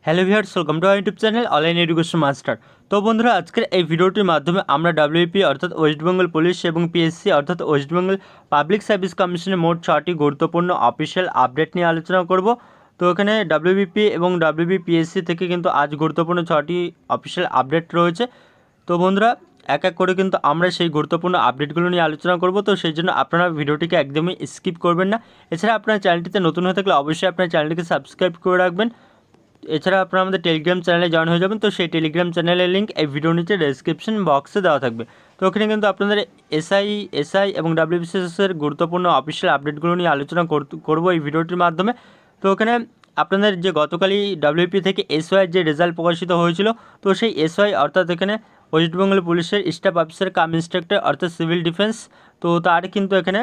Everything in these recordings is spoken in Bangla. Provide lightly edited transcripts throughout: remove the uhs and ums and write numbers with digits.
Hello viewers, welcome to our YouTube channel online education master. তো বন্ধুরা, আজকের এই ভিডিওটির মাধ্যমে আমরা ডাব্লিউপি অর্থাৎ ওয়েস্ট বেঙ্গল পুলিশ এবং পিএসসি অর্থাৎ ওয়েস্ট বেঙ্গল পাবলিক সার্ভিস কমিশনের মোট 6টি গুরুত্বপূর্ণ অফিসিয়াল আপডেট নিয়ে আলোচনা করব। তো এখানে ডাব্লিউবিপি এবং ডাব্লিউবিপিএসসি থেকে কিন্তু আজ গুরুত্বপূর্ণ 6টি অফিসিয়াল আপডেট রয়েছে। তো বন্ধুরা, এক এক করে কিন্তু আমরা সেই গুরুত্বপূর্ণ আপডেটগুলো নিয়ে আলোচনা করব। তো সেই জন্য আপনারা ভিডিওটিকে একদমই স্কিপ করবেন না। এছাড়া আপনার চ্যানেলটিতে নতুন হয়ে থাকলে অবশ্যই আপনার চ্যানেলটিকে সাবস্ক্রাইব করে রাখবেন। এছাড়া আপনারা আমাদের টেলিগ্রাম চ্যানেলে জয়েন হয়ে যাবেন। তো সেই টেলিগ্রাম চ্যানেলের লিঙ্ক এই ভিডিওর নিচে ডেসক্রিপশন বক্সে দেওয়া থাকবে। তো ওখানে কিন্তু আপনাদের এসআই এবং ডাব্লিউবিসিএসের গুরুত্বপূর্ণ অফিসিয়াল আপডেটগুলো নিয়ে আলোচনা করব এই ভিডিওটির মাধ্যমে। তো ওখানে আপনাদের যে গতকালই ডাব্লিউপি থেকে এসওয়াই যে রেজাল্ট প্রকাশিত হয়েছিল, তো সেই এসওয়াই অর্থাৎ এখানে ওয়েস্ট বেঙ্গল পুলিশের স্টাফ অফিসার কাম ইন্সট্রাক্টর অর্থাৎ সিভিল ডিফেন্স, তো তার কিন্তু এখানে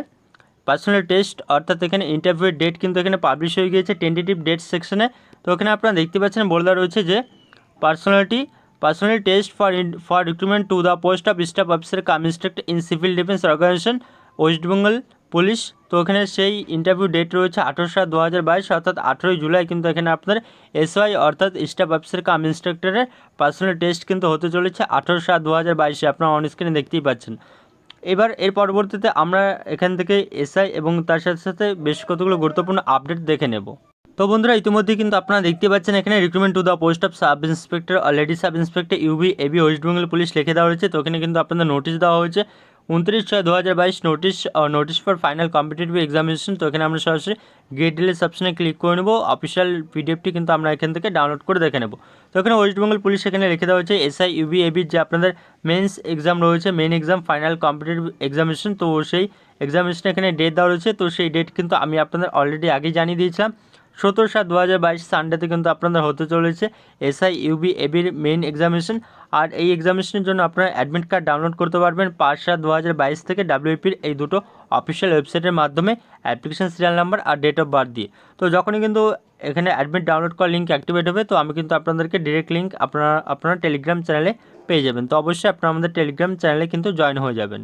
পার্সোনাল টেস্ট অর্থাৎ এখানে ইন্টারভিউয়ের ডেট কিন্তু এখানে পাবলিশ হয়ে গিয়েছে টেন্টেটিভ ডেট সেকশনে। তো এখানে আপনারা দেখতে পাচ্ছেন বলে রয়েছে যে personal test for recruitment to the post of staff officer cum instructor in civil defence organisation West Bengal police. তো এখানে সেই ইন্টারভিউ ডেট রয়েছে 18/7/2022 অর্থাৎ 18ই জুলাই কিন্তু এখানে আপনার এসওয়াই অর্থাৎ স্টাফ অফিসার কাম ইন্সট্রাক্টরের পার্সোনাল টেস্ট কিন্তু হতে চলেছে 18/7/2022। আপনারা অন স্ক্রিনে দেখতেই পাচ্ছেন। এবার এর পরবর্তীতে আমরা এখান থেকে এসআই এবং তার সাথে সাথে বেশ কতগুলো গুরুত্বপূর্ণ আপডেট দেখে নেব। তো বন্ধুরা, ইতিমধ্যে কিন্তু আপনারা দেখতে পাচ্ছেন এখানে recruitment to the post of sub inspector lady sub inspector ইউবি এবি ওয়েস্ট বেঙ্গল পুলিশ লিখে দেওয়া হয়েছে। তো এখানে কিন্তু আপনাদের নোটিশ দেওয়া হয়েছে 29/6/2022 notice for final competitive examination. তো এখানে আমরা সরাসরি গেট ডিটেইলস অপশনে ক্লিক করে নেব। অফিসিয়াল পিডিএফটি কিন্তু আমরা এখান থেকে ডাউনলোড করে দেখে নেব। তো এখানে ওয়েস্ট বেঙ্গল পুলিশ এখানে লিখে দেওয়া হয়েছে এসআই ইউবি এবির যে আপনাদের মেন্স এক্সাম রয়েছে, main exam final competitive examination, তো সেই এক্সামিনেশন এখানে ডেট দেওয়া রয়েছে। তো সেই ডেট কিন্তু আমি আপনাদের অলরেডি আগেই জানিয়ে দিয়েছিলাম 17/7/2022 সানডেতে কিন্তু আপনাদের হতে চলেছে এসআই ইউবি এবির মেইন এক্সামিনেশন। আর এই এক্সামিনেশনের জন্য আপনারা অ্যাডমিট কার্ড ডাউনলোড করতে পারবেন 5/7/2022 থেকে ডাব্লিউপির এই দুটো অফিসিয়াল ওয়েবসাইটের মাধ্যমে অ্যাপ্লিকেশন সিরিয়াল নাম্বার আর ডেট অফ বার্থ দিয়ে। তো যখনই কিন্তু এখানে অ্যাডমিট ডাউনলোড করার লিঙ্ক অ্যাক্টিভেট হবে, তো আমি কিন্তু আপনাদেরকে ডিরেক্ট লিঙ্ক আপনারা টেলিগ্রাম চ্যানেলে পেয়ে যাবেন। তো অবশ্যই আপনারা আমাদের টেলিগ্রাম চ্যানেলে কিন্তু জয়েন হয়ে যাবেন।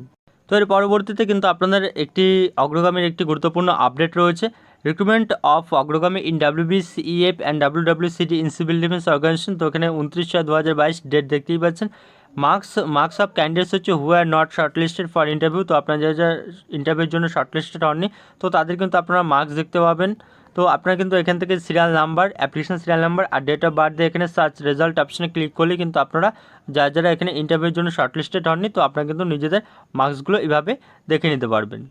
তো এর পরবর্তীতে কিন্তু আপনাদের অগ্রগামীর একটি গুরুত্বপূর্ণ আপডেট রয়েছে। Recruitment of Agragami in WBCF and WWCD in civil defence organisation. তো এখানে 29/6/2022 ডেট দেখতেই পাচ্ছেন। মার্কস অফ ক্যান্ডিডেটস হচ্ছে who are not shortlisted for interview. তো আপনারা যা ইন্টারভিউর জন্য শর্টলিস্টেড হননি, তো তাদের কিন্তু আপনারা মার্কস দেখতে পাবেন। তো আপনারা কিন্তু এখান থেকে serial number, application serial number আর ডেট অফ বার্থ দিয়ে এখানে সার্চ রেজাল্ট অপশনে ক্লিক করলে কিন্তু আপনারা যারা এখানে ইন্টারভিউর জন্য শর্টলিস্টেড হননি, তো আপনারা কিন্তু নিজেদের মার্কসগুলো এভাবে দেখে নিতে পারবেন।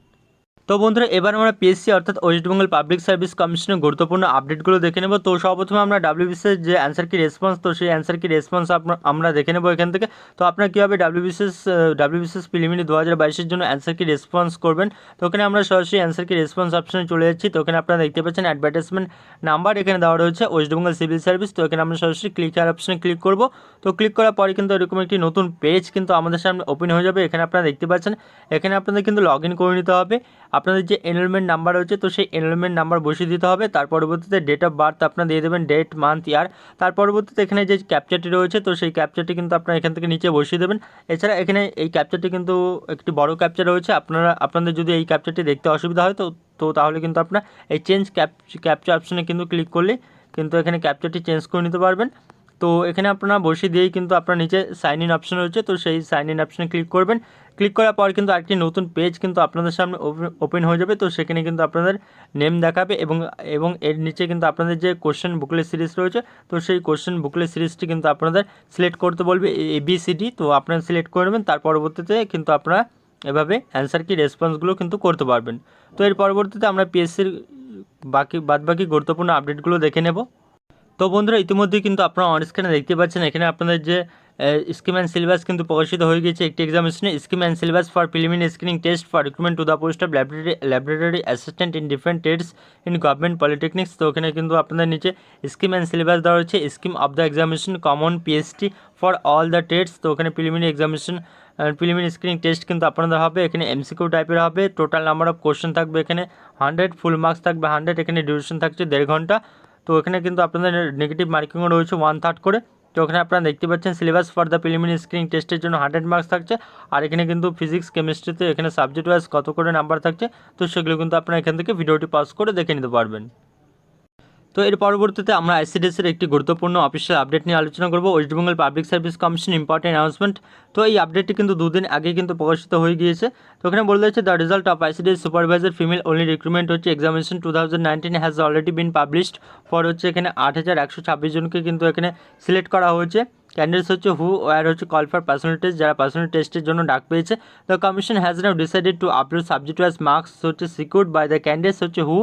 তো বন্ধুরা, এবার আমরা পিএসসি অর্থাৎ ওয়েস্ট বেঙ্গল পাবলিক সার্ভিস কমিশনের গুরুত্বপূর্ণ আপডেটগুলো দেখে নেব। তো সর্বপ্রথমে আমরা ডাব্লিউবিসিএস যে অ্যান্সার কি রেসপন্স, তো সেই অ্যান্সার কি রেসপন্স আমরা দেখে নেব এখান থেকে। তো আপনারা কীভাবে ডাব্লিউবিসিএস প্রিলিমিনারি 2022-এর জন্য অ্যান্সার কি রেসপন্স করবেন। তো ওখানে আমরা সরাসরি অ্যান্সার কি রেসপন্স অপশনে চলে যাচ্ছি। তো ওখানে আপনারা দেখতে পাচ্ছেন অ্যাডভার্টাইজমেন্ট নাম্বার এখানে দেওয়া রয়েছে ওয়েস্ট বেঙ্গল সিভিল সার্ভিস। তো এখানে আমরা সরাসরি ক্লিক আর অপশনে ক্লিক করব। তো ক্লিক করার পরে কিন্তু এরকম একটি নতুন পেজ কিন্তু আমাদের সামনে ওপেন হয়ে যাবে। এখানে আপনারা দেখতে পাচ্ছেন এখানে আপনাদের কিন্তু লগ ইন করে নিতে হবে। আপনাদের যে এনরোলমেন্ট নাম্বার রয়েছে, তো সেই এনরোলমেন্ট নাম্বার বসিয়ে দিতে হবে। তার পরবর্তীতে ডেট অফ বার্থ আপনারা দিয়ে দেবেন, ডেট মান্থ ইয়ার। তার পরবর্তীতে এখানে যে ক্যাপচারটি রয়েছে, তো সেই ক্যাপচারটি কিন্তু আপনারা এখান থেকে নিচে বসিয়ে দেবেন। এছাড়া এখানে এই ক্যাপচারটি কিন্তু একটি বড় ক্যাপচার রয়েছে। আপনাদের যদি এই ক্যাপচারটি দেখতে অসুবিধা হয়, তো তাহলে কিন্তু আপনারা এই চেঞ্জ ক্যাপচার অপশনে কিন্তু ক্লিক করলে কিন্তু এখানে ক্যাপচারটি চেঞ্জ করে নিতে পারবেন। তো এখানে আপনারা বসিয়ে দিয়েই কিন্তু আপনার নিচে সাইন ইন অপশন রয়েছে, তো সেই সাইন ইন অপশনে ক্লিক করবেন। ক্লিক করার পর কিন্তু আরেকটি নতুন পেজ কিন্তু আপনাদের সামনে ওপেন হয়ে যাবে। তো সেখানে কিন্তু আপনাদের নেম দেখাবে এবং এর নিচে কিন্তু আপনাদের যে কোশ্চেন বুকলেট সিরিজ রয়েছে, তো সেই কোশ্চেন বুকলেট সিরিজটি কিন্তু আপনাদের সিলেক্ট করতে বলবে ABCD। তো আপনারা সিলেক্ট করে নেবেন। তার পরবর্তীতে কিন্তু আপনারা এভাবে অ্যান্সার কি রেসপন্সগুলো কিন্তু করতে পারবেন। তো এর পরবর্তীতে আমরা পিএসসির বাদবাকি গুরুত্বপূর্ণ আপডেটগুলো দেখে নেব। তো বন্ধুরা, ইতিমধ্যেই কিন্তু আপনারা অন স্ক্রিনে দেখতে পাচ্ছেন এখানে আপনাদের যে স্কিম অ্যান্ড সিলেবাস কিন্তু প্রকাশিত হয়ে গেছে একটি এক্সামিনেশনে। Scheme and syllabus for preliminary screening test for recruitment to the post of laboratory assistant in different trades in government polytechnics. তো ওখানে কিন্তু আপনাদের নিচে স্কিম অ্যান্ড সিলেবাস দেওয়া রয়েছে। Scheme of the examination common PST for all the trades. তো ওখানে প্রিলিমিনারি স্ক্রিনিং টেস্ট কিন্তু আপনাদের হবে। এখানে MCQ টাইপের হবে। টোটাল নাম্বার অফ কোশ্চেন থাকবে এখানে 100, ফুল মার্কস থাকবে 100। এখানে ডিউরেশন থাকছে 1.5 ঘন্টা। তো এখানে কিন্তু আপনাদের নেগেটিভ মার্কিংও রয়েছে 1/3 করে। তো ওখানে আপনারা দেখতে পাচ্ছেন syllabus for the preliminary screening টেস্টের জন্য 100 মার্কস থাকছে। আর এখানে কিন্তু ফিজিক্স কেমিস্ট্রিতে এখানে সাবজেক্ট ওয়াইজ কত করে নাম্বার থাকছে, তো সেগুলো কিন্তু আপনারা এখান থেকে ভিডিওটি পজ করে দেখে নিতে পারবেন। তো এর পরবর্তীতে আমরা আইসিডিএসের একটি গুরুত্বপূর্ণ অফিসিয়াল আপডেট নিয়ে আলোচনা করব, West Bengal public service commission important announcement. তো এই আপডেটটি কিন্তু দুদিন আগে কিন্তু প্রকাশিত হয়ে গিয়েছে। তো এখানে বলা হয়েছে the result of ICDS supervisor female only recruitment হচ্ছে examination 2019 has already been published for হচ্ছে এখানে 8126 জনকে কিন্তু এখানে সিলেক্ট করা হয়েছে। ক্যান্ডিডেটস হচ্ছে হু ওয়ার হচ্ছে কল ফর পার্সোনাল টেস্ট, যারা পার্সোনাল টেস্টের জন্য ডাক পেয়েছে। The commission has now decided to upload subject wise marks হচ্ছে সিকিউরড বাই দ্য ক্যান্ডিডেটস হচ্ছে who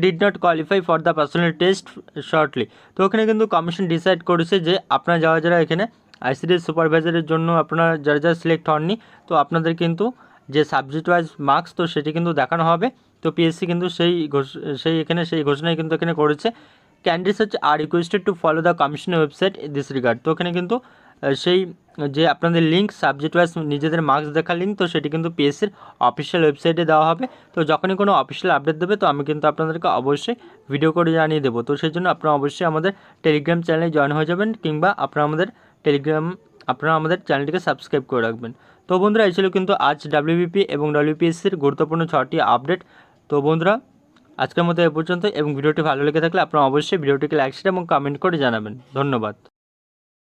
did not qualify for the personal test shortly. তো এখানে কিন্তু কমিশন ডিসাইড করেছে যে আপনারা যারা এখানে আইসিডিএস সুপারভাইজারের জন্য আপনারা যারা সিলেক্ট হননি, তো আপনাদের কিন্তু যে সাবজেক্ট ওয়াইজ মার্কস তো সেটি কিন্তু দেখানো হবে। তো পিএসসি কিন্তু সেই ঘোষণাই কিন্তু এখানে করেছে। ক্যান্ডিডেটস হচ্ছে are requested to follow the কমিশনের ওয়েবসাইট দিস রিগার্ড। তো এখানে কিন্তু সেই যে আপনাদের লিঙ্ক সাবজেক্ট ওয়াইজ নিজেদের মার্কস দেখার লিঙ্ক, তো সেটি কিন্তু পিএসসির অফিসিয়াল ওয়েবসাইটে দেওয়া হবে। তো যখনই কোনো অফিসিয়াল আপডেট দেবে তো আমি কিন্তু আপনাদেরকে অবশ্যই ভিডিও করে জানিয়ে দেবো। তো সেই জন্য আপনারা অবশ্যই আমাদের টেলিগ্রাম চ্যানেলে জয়েন হয়ে যাবেন, কিংবা আপনারা আমাদের চ্যানেলটিকে সাবস্ক্রাইব করে রাখবেন। তো বন্ধুরা, এই ছিল কিন্তু আজ ডাব্লিউবিপি এবং ডব্লিউপিএসসির গুরুত্বপূর্ণ 6টি আপডেট। তো বন্ধুরা, আজকের মতো এ পর্যন্ত, এবং ভিডিওটি ভালো লেগে থাকলে আপনারা অবশ্যই ভিডিওটিকে লাইক শেয়ার এবং কমেন্ট করে জানাবেন। ধন্যবাদ।